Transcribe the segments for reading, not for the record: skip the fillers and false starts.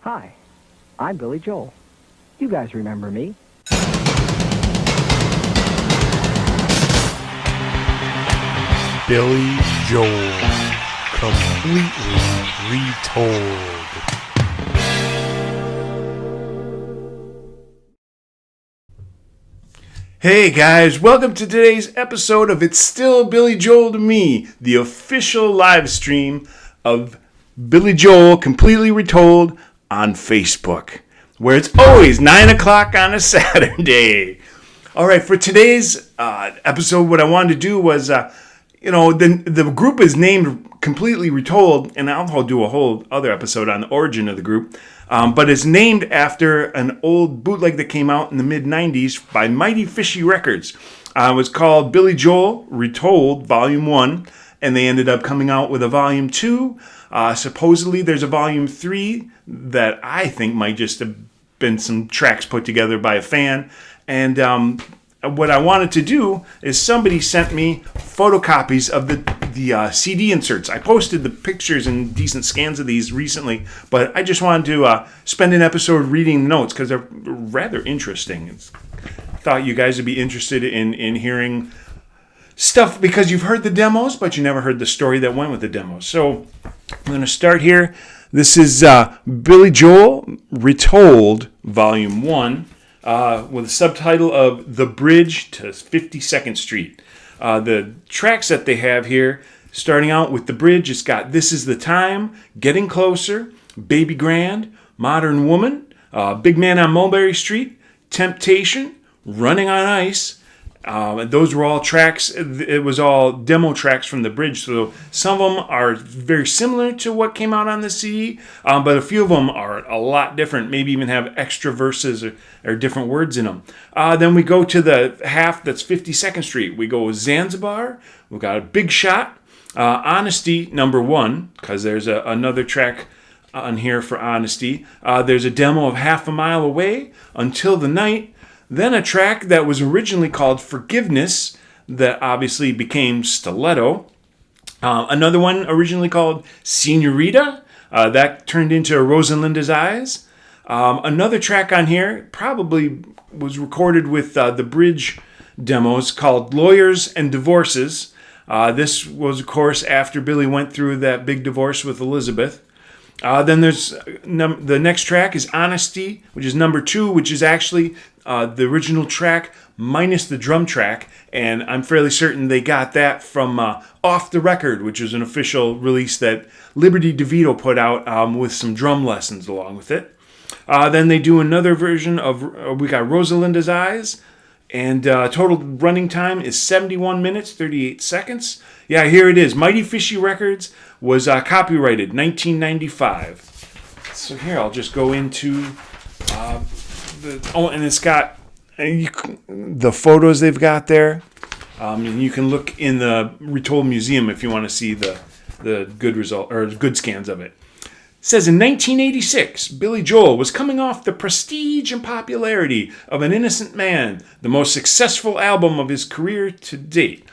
Hi, I'm Billy Joel. You guys remember me? Billy Joel, completely retold. Hey guys, welcome to today's episode of It's Still Billy Joel to Me, the official live stream of Billy Joel completely retold on Facebook, where it's always 9 o'clock on a Saturday. All right, for today's episode, what I wanted to do was, the group is named Completely Retold, and I'll do a whole other episode on the origin of the group. But it's named after an old bootleg that came out in the mid-'90s by Mighty Fishy Records. It was called Billy Joel Retold Volume 1, and they ended up coming out with a Volume 2. Supposedly there's a Volume 3 that I think might just have been some tracks put together by a fan. And what I wanted to do is somebody sent me photocopies of the CD inserts. I posted the pictures and decent scans of these recently, but I just wanted to spend an episode reading the notes because they're rather interesting. I thought you guys would be interested in hearing stuff because you've heard the demos, but you never heard the story that went with the demos. So I'm going to start here. This is Billy Joel Retold Volume 1 with a subtitle of The Bridge to 52nd Street. The tracks that they have here, starting out with The Bridge, it's got This Is the Time, Getting Closer, Baby Grand, Modern Woman, Big Man on Mulberry Street, Temptation, Running on Ice. Those were all tracks. It was all demo tracks from The Bridge. So some of them are very similar to what came out on the CD, but a few of them are a lot different, maybe even have extra verses or different words in them. Then we go to the half that's 52nd Street. We go with Zanzibar. We've got a Big Shot. Honesty, number 1, because there's another track on here for Honesty. There's a demo of Half a Mile Away, Until the Night. Then a track that was originally called Forgiveness that obviously became Stiletto. Another one originally called Senorita that turned into Rosalinda's Eyes. Another track on here probably was recorded with the Bridge demos called Lawyers and Divorces. This was, of course, after Billy went through that big divorce with Elizabeth. Then there's the next track is Honesty, which is number 2, which is actually the original track minus the drum track, and I'm fairly certain they got that from Off the Record, which is an official release that Liberty DeVito put out with some drum lessons along with it. Then they do another version of, we got Rosalinda's Eyes, and total running time is 71 minutes, 38 seconds. Yeah, here it is. Mighty Fishy Records was copyrighted 1995. So here, I'll just go into and it's got the photos they've got there. And you can look in the Retold Museum if you want to see the good result or good scans of it. It says in 1986, Billy Joel was coming off the prestige and popularity of An Innocent Man, the most successful album of his career to date.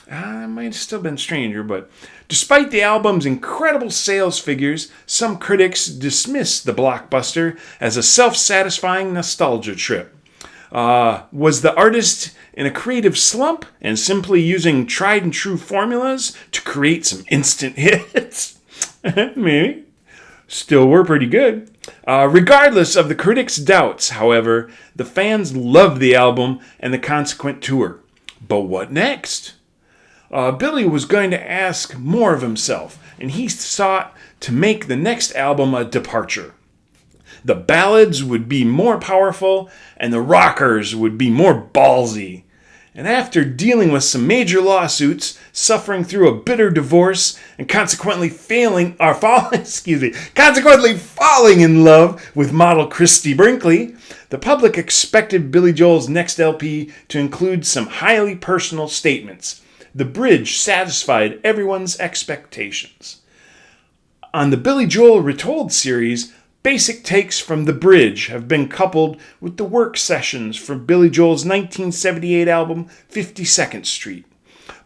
It might have still been Stranger, but despite the album's incredible sales figures, some critics dismiss the blockbuster as a self-satisfying nostalgia trip. Was the artist in a creative slump and simply using tried and true formulas to create some instant hits? Maybe. Still were pretty good. Regardless of the critics' doubts, however, the fans loved the album and the consequent tour. But what next? Billy was going to ask more of himself, and he sought to make the next album a departure. The ballads would be more powerful, and the rockers would be more ballsy. And after dealing with some major lawsuits, suffering through a bitter divorce, and consequently falling in love with model Christy Brinkley, the public expected Billy Joel's next LP to include some highly personal statements. The Bridge satisfied everyone's expectations. On the Billy Joel Retold series, basic takes from The Bridge have been coupled with the work sessions for Billy Joel's 1978 album 52nd Street.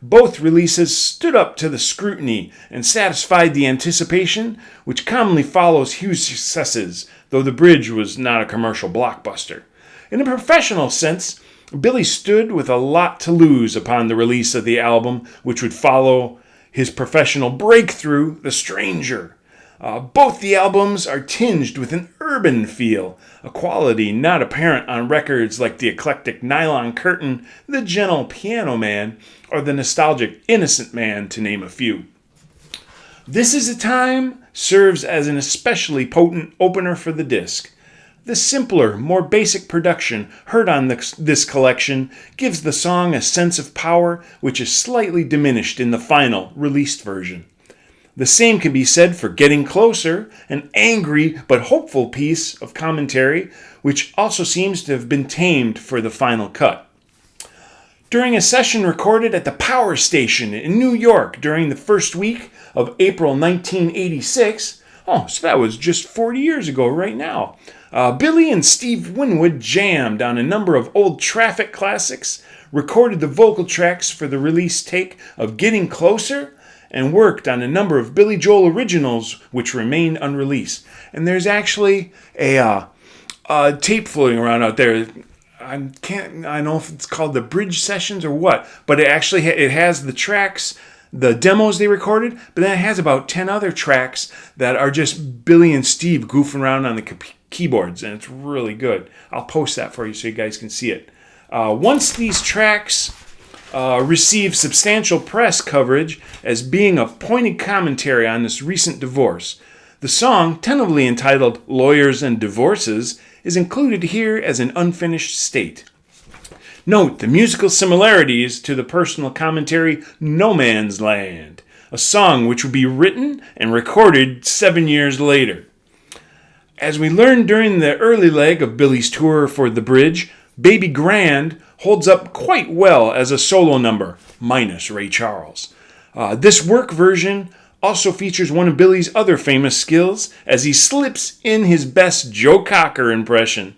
Both releases stood up to the scrutiny and satisfied the anticipation which commonly follows huge successes, though The Bridge was not a commercial blockbuster. In a professional sense, Billy stood with a lot to lose upon the release of the album, which would follow his professional breakthrough, The Stranger. Both the albums are tinged with an urban feel, a quality not apparent on records like the eclectic Nylon Curtain, the Gentle Piano Man, or the nostalgic Innocent Man, to name a few. This Is a Time serves as an especially potent opener for the disc. The simpler, more basic production heard on this collection gives the song a sense of power which is slightly diminished in the final, released version. The same can be said for Getting Closer, an angry but hopeful piece of commentary, which also seems to have been tamed for the final cut. During a session recorded at the Power Station in New York during the first week of April 1986, so that was just 40 years ago right now, Billy and Steve Winwood jammed on a number of old Traffic classics, recorded the vocal tracks for the release take of Getting Closer, and worked on a number of Billy Joel originals which remained unreleased. And there's actually a tape floating around out there. I don't know if it's called the Bridge Sessions or what, but it has the tracks, the demos they recorded, but then it has about 10 other tracks that are just Billy and Steve goofing around on the keyboards, and it's really good. I'll post that for you so you guys can see it. Once these tracks received substantial press coverage as being a pointed commentary on this recent divorce, the song, tentatively entitled Lawyers and Divorces, is included here as an unfinished state. Note the musical similarities to the personal commentary No Man's Land, a song which would be written and recorded 7 years later. As we learned during the early leg of Billy's tour for The Bridge, Baby Grand holds up quite well as a solo number, minus Ray Charles. This work version also features one of Billy's other famous skills as he slips in his best Joe Cocker impression.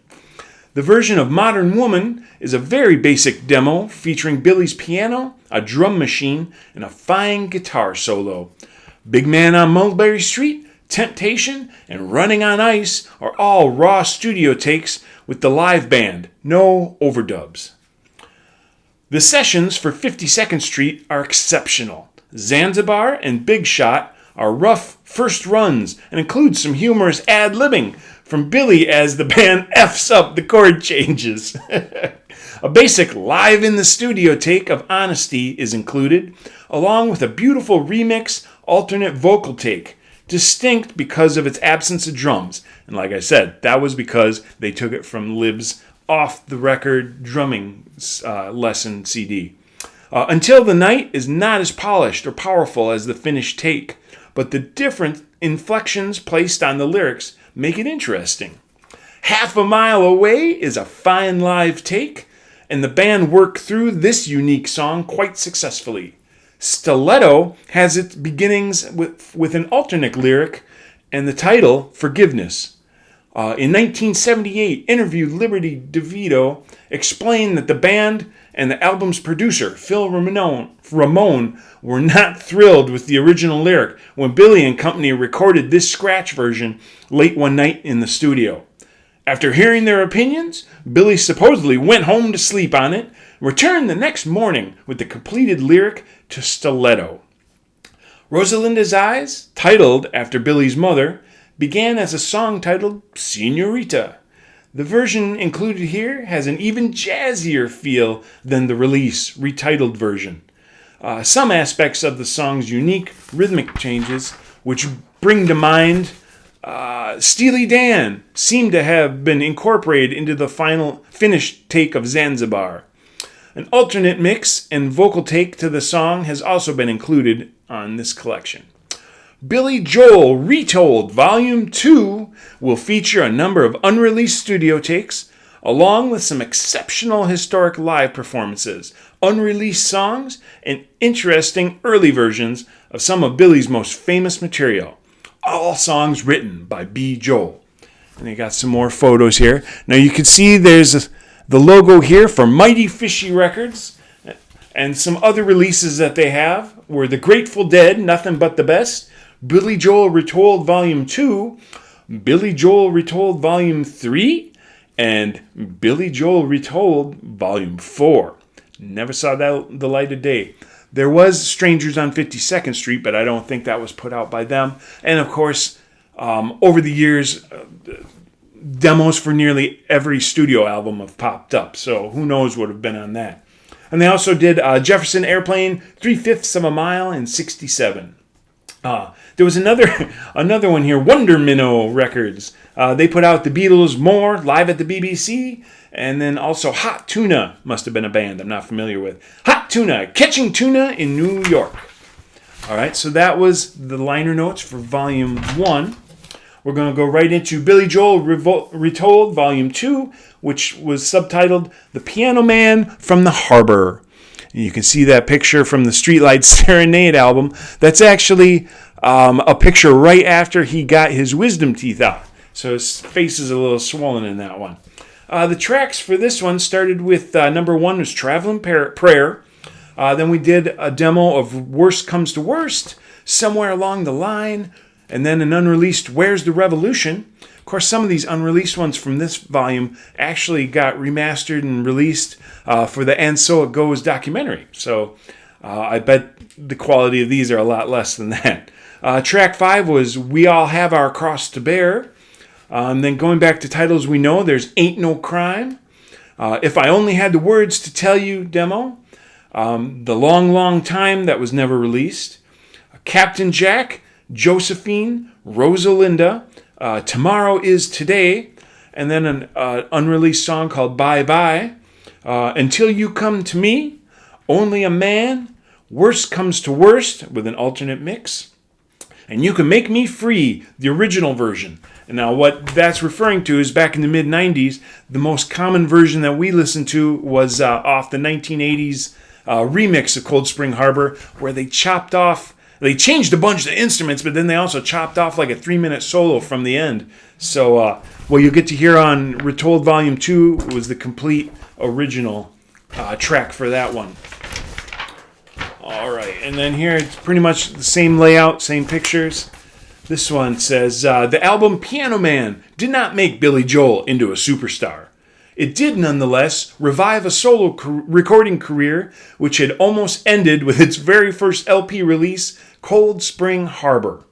The version of Modern Woman is a very basic demo featuring Billy's piano, a drum machine, and a fine guitar solo. Big Man on Mulberry Street, Temptation, and Running on Ice are all raw studio takes with the live band, no overdubs. The sessions for 52nd Street are exceptional. Zanzibar and Big Shot are rough first runs and include some humorous ad-libbing from Billy as the band F's up the chord changes. A basic live in the studio take of Honesty is included, along with a beautiful remix alternate vocal take, distinct because of its absence of drums. And like I said, that was because they took it from Lib's off-the-record drumming lesson CD. Until the Night is not as polished or powerful as the finished take, but the different inflections placed on the lyrics make it interesting. Half a Mile Away is a fine live take, and the band worked through this unique song quite successfully. Stiletto has its beginnings with an alternate lyric and the title, Forgiveness. In 1978, interviewed Liberty DeVito explained that the band and the album's producer, Phil Ramone, were not thrilled with the original lyric when Billy and company recorded this scratch version late one night in the studio. After hearing their opinions, Billy supposedly went home to sleep on it, returned the next morning with the completed lyric to Stiletto. Rosalinda's Eyes, titled after Billy's mother, began as a song titled Senorita. The version included here has an even jazzier feel than the release retitled version. Some aspects of the song's unique rhythmic changes, which bring to mind Steely Dan, seem to have been incorporated into the final finished take of Zanzibar. An alternate mix and vocal take to the song has also been included on this collection. Billy Joel Retold Volume 2 will feature a number of unreleased studio takes, along with some exceptional historic live performances, unreleased songs, and interesting early versions of some of Billy's most famous material. All songs written by B. Joel. And they got some more photos here. Now you can see there's the logo here for Mighty Fishy Records. And some other releases that they have were The Grateful Dead, Nothing But the Best, Billy Joel Retold Volume 2, Billy Joel Retold Volume 3, and Billy Joel Retold Volume 4. Never saw the light of day. There was Strangers on 52nd Street, but I don't think that was put out by them. And of course, over the years, demos for nearly every studio album have popped up. So who knows what would have been on that. And they also did Jefferson Airplane, 3/5 of a Mile in 67. There was another one here, Wonder Minnow Records. They put out The Beatles' More, live at the BBC, and then also Hot Tuna must have been a band I'm not familiar with. Hot Tuna, Catching Tuna in New York. All right, so that was the liner notes for Volume 1. We're going to go right into Billy Joel Retold Volume 2, which was subtitled The Piano Man from the Harbor. And you can see that picture from the Streetlight Serenade album. That's actually a picture right after he got his wisdom teeth out. So his face is a little swollen in that one. The tracks for this one started with number 1 was Traveling Prayer. Then we did a demo of Worst Comes to Worst, Somewhere Along the Line, and then an unreleased Where's the Revolution. Of course, some of these unreleased ones from this volume actually got remastered and released for the And So It Goes documentary. So I bet the quality of these are a lot less than that. Track 5 was We All Have Our Cross to Bear. Then going back to titles we know, there's Ain't No Crime. If I Only Had the Words to Tell You demo. The Long, Long Time that was never released. Captain Jack, Josephine, Rosalinda, Tomorrow Is Today, and then an unreleased song called Bye Bye, Until You Come to Me, Only a Man, Worst Comes to Worst with an alternate mix, and You Can Make Me Free, the original version. And now what that's referring to is back in the mid-90s, the most common version that we listened to was off the 1980s remix of Cold Spring Harbor, where they changed a bunch of instruments, but then they also chopped off like a 3-minute solo from the end. So what you'll get to hear on Retold Volume 2 was the complete original track for that one. All right, and then here it's pretty much the same layout, same pictures. This one says, the album Piano Man did not make Billy Joel into a superstar. It did nonetheless revive a solo recording career which had almost ended with its very first LP release, Cold Spring Harbor.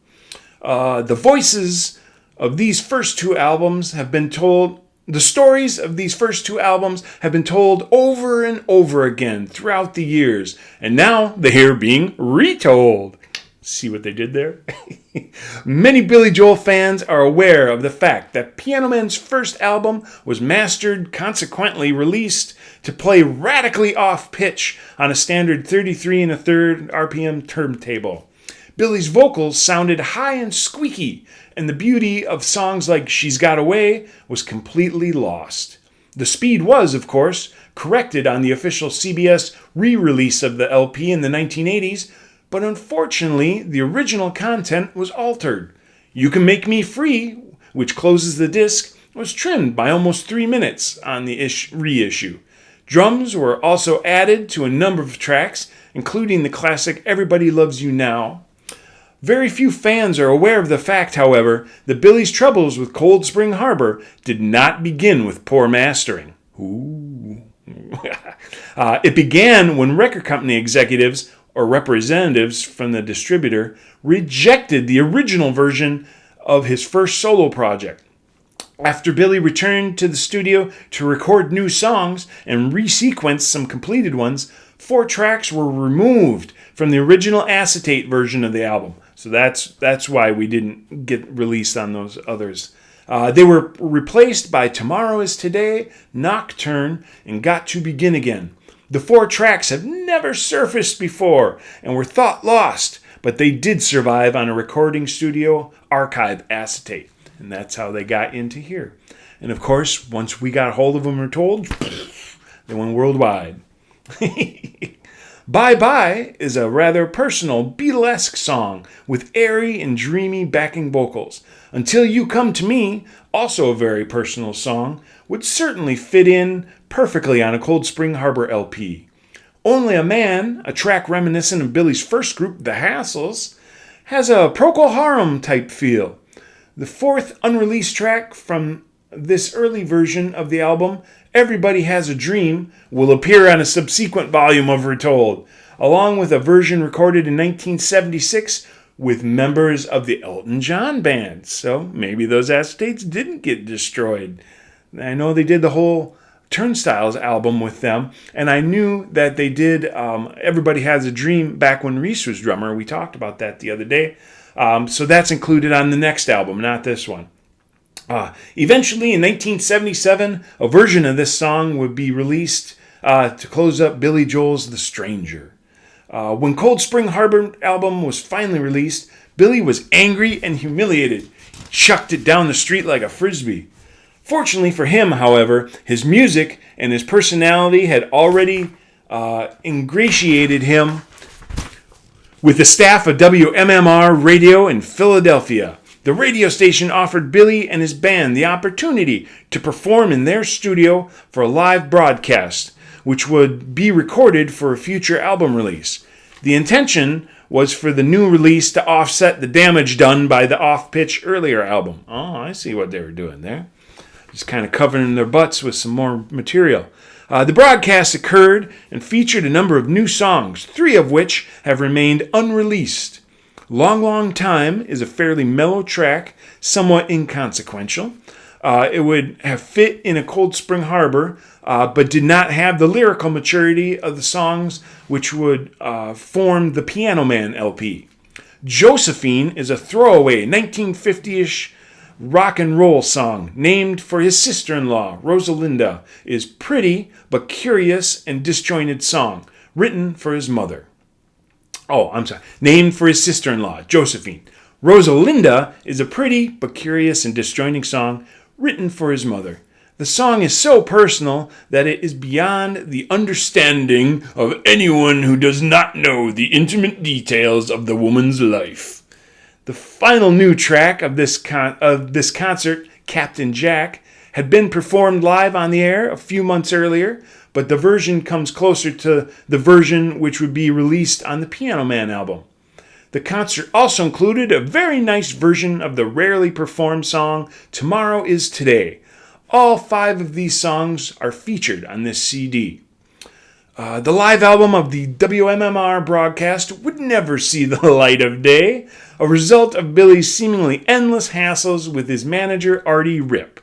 The voices of these first two albums have been told, the stories of these first two albums have been told over and over again throughout the years, and now they are being retold. See what they did there? Many Billy Joel fans are aware of the fact that Piano Man's first album was mastered, consequently released to play radically off pitch on a standard 33 1/3 RPM turntable. Billy's vocals sounded high and squeaky, and the beauty of songs like She's Got Away was completely lost. The speed was, of course, corrected on the official CBS re-release of the LP in the 1980s, but unfortunately, the original content was altered. You Can Make Me Free, which closes the disc, was trimmed by almost 3 minutes on the reissue. Drums were also added to a number of tracks, including the classic Everybody Loves You Now. Very few fans are aware of the fact, however, that Billy's troubles with Cold Spring Harbor did not begin with poor mastering. Ooh. It began when record company executives or representatives from the distributor rejected the original version of his first solo project. After Billy returned to the studio to record new songs and resequence some completed ones, 4 tracks were removed from the original acetate version of the album. So that's why we didn't get released on those others. They were replaced by Tomorrow Is Today, Nocturne, and Got to Begin Again. The 4 tracks have never surfaced before and were thought lost, but they did survive on a recording studio archive acetate. And that's how they got into here. And of course, once we got hold of them, we're told, they went worldwide. Bye Bye is a rather personal Beatlesque song with airy and dreamy backing vocals. Until You Come to Me, also a very personal song, would certainly fit in perfectly on a Cold Spring Harbor LP. Only a Man, a track reminiscent of Billy's first group, The Hassles, has a Procol Harum type feel. The fourth unreleased track from this early version of the album, Everybody Has a Dream, will appear on a subsequent volume of Retold, along with a version recorded in 1976 with members of the Elton John band. So maybe those acetates didn't get destroyed. I know they did the whole Turnstiles album with them, and I knew that they did Everybody Has a Dream back when Reese was drummer. We talked about that the other day. So that's included on the next album, not this one. Eventually, in 1977, a version of this song would be released to close up Billy Joel's The Stranger. When Cold Spring Harbor album was finally released, Billy was angry and humiliated. He chucked it down the street like a frisbee. Fortunately for him, however, his music and his personality had already ingratiated him with the staff of WMMR Radio in Philadelphia. The radio station offered Billy and his band the opportunity to perform in their studio for a live broadcast, which would be recorded for a future album release. The intention was for the new release to offset the damage done by the off-pitch earlier album. Oh, I see what they were doing there. Just kind of covering their butts with some more material. The broadcast occurred and featured a number of new songs, 3 of which have remained unreleased. Long, Long Time is a fairly mellow track, somewhat inconsequential. It would have fit in a Cold Spring Harbor, but did not have the lyrical maturity of the songs which would form the Piano Man LP. Josephine is a throwaway 1950-ish rock and roll song named for his sister-in-law, Rosalinda, is pretty but curious and disjointed song written for his mother. Named for his sister-in-law, Josephine. Rosalinda is a pretty but curious and disjointing song written for his mother. The song is so personal that it is beyond the understanding of anyone who does not know the intimate details of the woman's life. The final new track of this concert, Captain Jack, had been performed live on the air a few months earlier, but the version comes closer to the version which would be released on the Piano Man album. The concert also included a very nice version of the rarely performed song Tomorrow Is Today. All 5 of these songs are featured on this CD. The live album of the WMMR broadcast would never see the light of day, a result of Billy's seemingly endless hassles with his manager, Artie Ripp.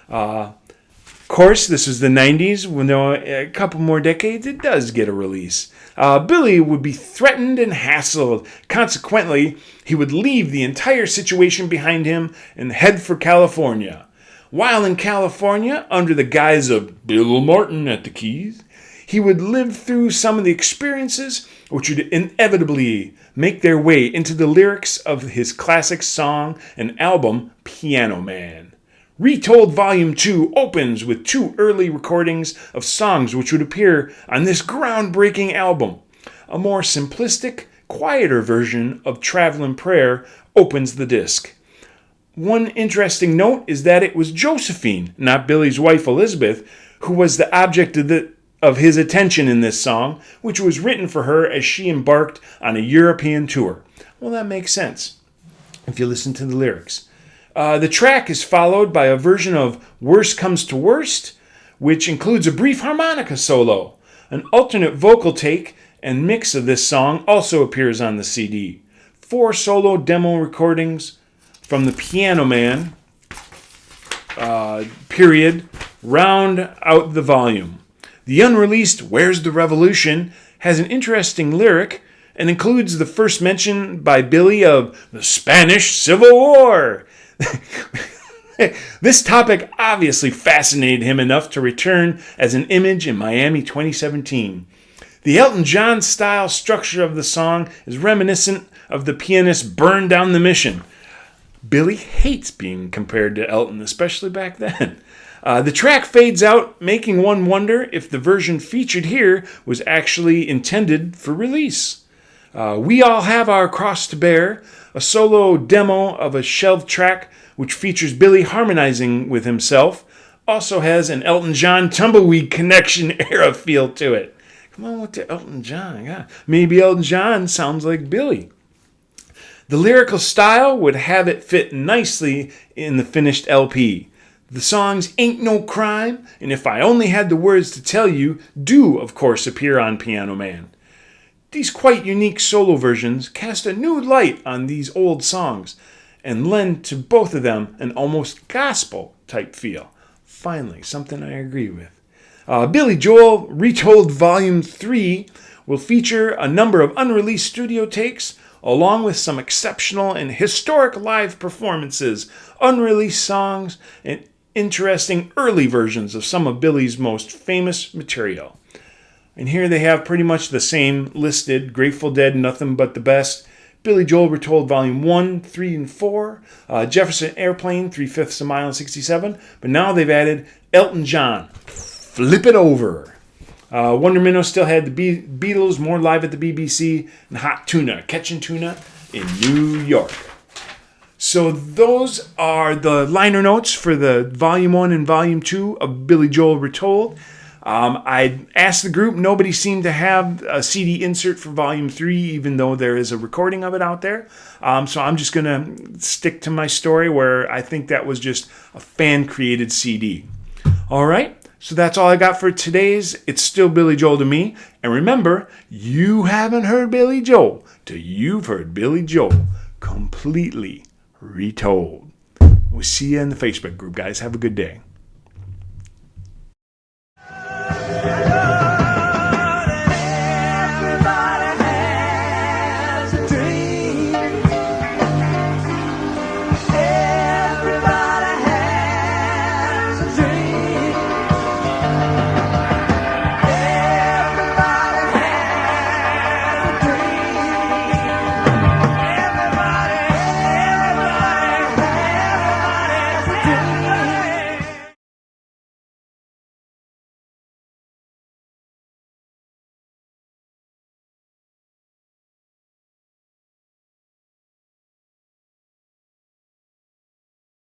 Of course, this was the 90s. When a couple more decades, it does get a release. Billy would be threatened and hassled. Consequently, he would leave the entire situation behind him and head for California. While in California, under the guise of Bill Martin at the keys, he would live through some of the experiences which would inevitably make their way into the lyrics of his classic song and album, Piano Man. Retold Volume 2 opens with 2 early recordings of songs which would appear on this groundbreaking album. A more simplistic, quieter version of Travelin' Prayer opens the disc. One interesting note is that it was Josephine, not Billy's wife Elizabeth, who was the object of his attention in this song, which was written for her as she embarked on a European tour. Well, that makes sense if you listen to the lyrics. The track is followed by a version of Worst Comes to Worst, which includes a brief harmonica solo. An alternate vocal take and mix of this song also appears on the CD. 4 solo demo recordings from the Piano Man period round out the volume. The unreleased Where's the Revolution has an interesting lyric and includes the first mention by Billy of the Spanish Civil War. This topic obviously fascinated him enough to return as an image in Miami 2017. The Elton John style structure of the song is reminiscent of the pianist Burn Down the Mission. Billy hates being compared to Elton, especially back then. The track fades out, making one wonder if the version featured here was actually intended for release. We All Have Our Cross to Bear, a solo demo of a shelved track which features Billy harmonizing with himself, also has an Elton John Tumbleweed Connection era feel to it. Come on with the Elton John. Yeah. Maybe Elton John sounds like Billy. The lyrical style would have it fit nicely in the finished LP. The songs Ain't No Crime and If I Only Had the Words to Tell You do, of course, appear on Piano Man. These quite unique solo versions cast a new light on these old songs and lend to both of them an almost gospel-type feel. Finally, something I agree with. Billy Joel Retold Volume 3 will feature a number of unreleased studio takes, along with some exceptional and historic live performances, unreleased songs, and interesting early versions of some of Billy's most famous material. And here they have pretty much the same listed: Grateful Dead, Nothing But the Best, Billy Joel Retold Volume 1, 3, and 4, Jefferson Airplane, 3/5 a Mile and 67, but now they've added Elton John, Flip It Over. Wonder Minnow still had the Beatles, More Live at the BBC, and Hot Tuna, Catching Tuna in New York. So those are the liner notes for the Volume 1 and Volume 2 of Billy Joel Retold. I asked the group. Nobody seemed to have a CD insert for Volume 3, even though there is a recording of it out there. So I'm just going to stick to my story where I think that was just a fan-created CD. All right, so that's all I got for today's It's Still Billy Joel to Me. And remember, you haven't heard Billy Joel till you've heard Billy Joel completely retold. We'll see you in the Facebook group, guys. Have a good day.